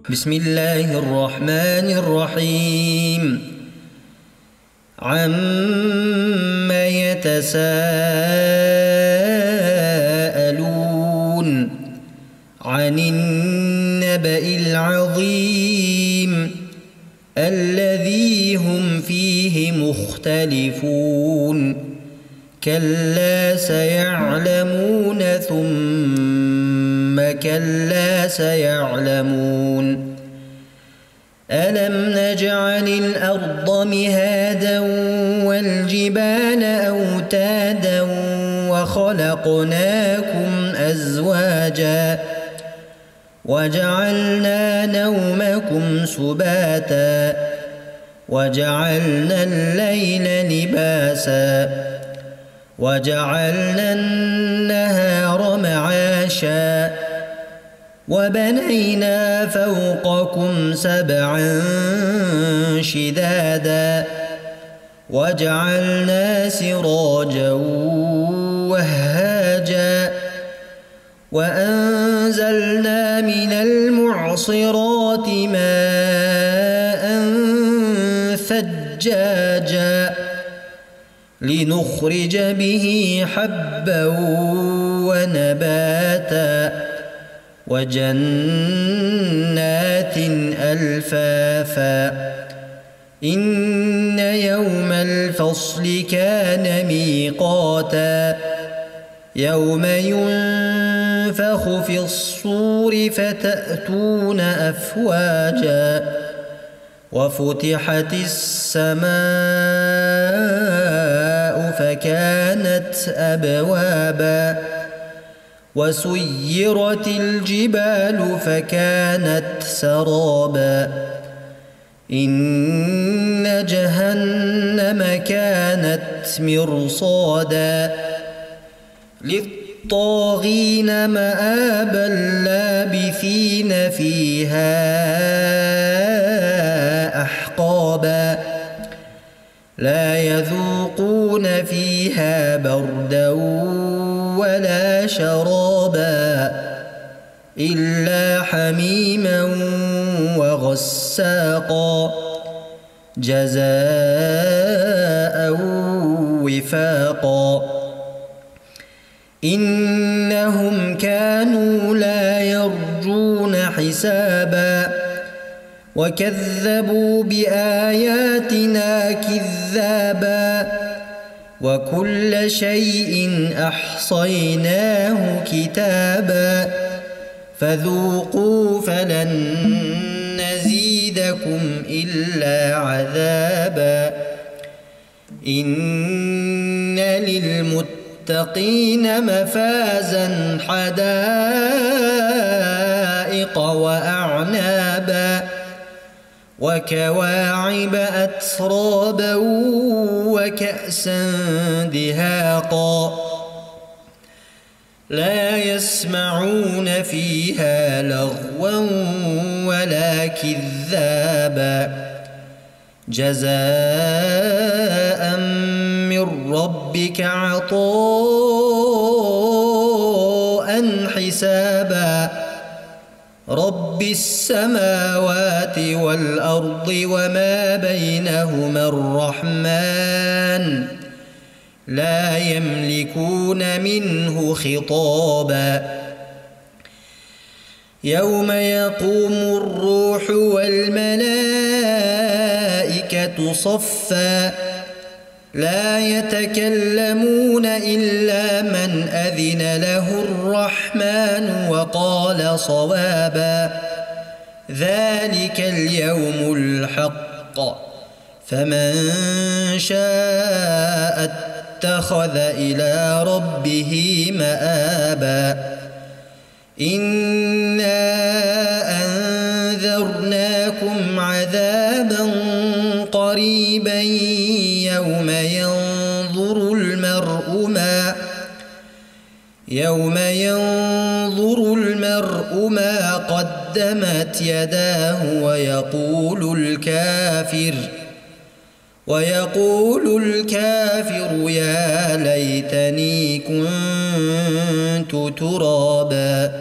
بسم الله الرحمن الرحيم. عما يتساءلون عن النبأ العظيم الذي هم فيه مختلفون كلا سيعلمون ثم كلا سيعلمون ألم نجعل الأرض مهادا والجبال أوتادا وخلقناكم أزواجا وجعلنا نومكم سباتا وجعلنا الليل لباسا وجعلنا النهار معاشا وبنينا فوقكم سبعا شدادا وجعلنا سراجا وهاجا وأنزلنا من المعصرات ماء ثجاجا لنخرج به حبا ونباتا وجنات ألفافا إن يوم الفصل كان ميقاتا يوم ينفخ في الصور فتأتون أفواجا وفتحت السماء فكانت أبوابا وسيرت الجبال فكانت سرابا إن جهنم كانت مرصادا للطاغين مآبا لابثين فيها أحقابا لا يذوقون فيها بردا ولا شرابا إلا حميما وغساقا جزاء وفاقا إنهم كانوا لا يرجون حسابا وكذبوا بآياتنا كذابا وكل شيء أحصيناه كتابا فذوقوا فلن نزيدكم إلا عذابا إن للمتقين مفازا حدائق وأعنابا وكواعب أترابا وكأسا دهاقا لا يسمعون فيها لغوا ولا كذابا جزاء من ربك عطاء حسابا رب السماوات والأرض وما بينهما الرحمن لا يملكون منه خطابا يوم يقوم الروح والملائكة صفا لا يتكلمون إلا من أذن له الرحمن وقال صوابا ذلك اليوم الحق فمن شاء اتخذ إلى ربه مآبا إنا أنذرناكم عذابا قريبا يوم ينظر المرء ما قدمت يداه ويقول الكافر يا ليتني كنت كنت ترابا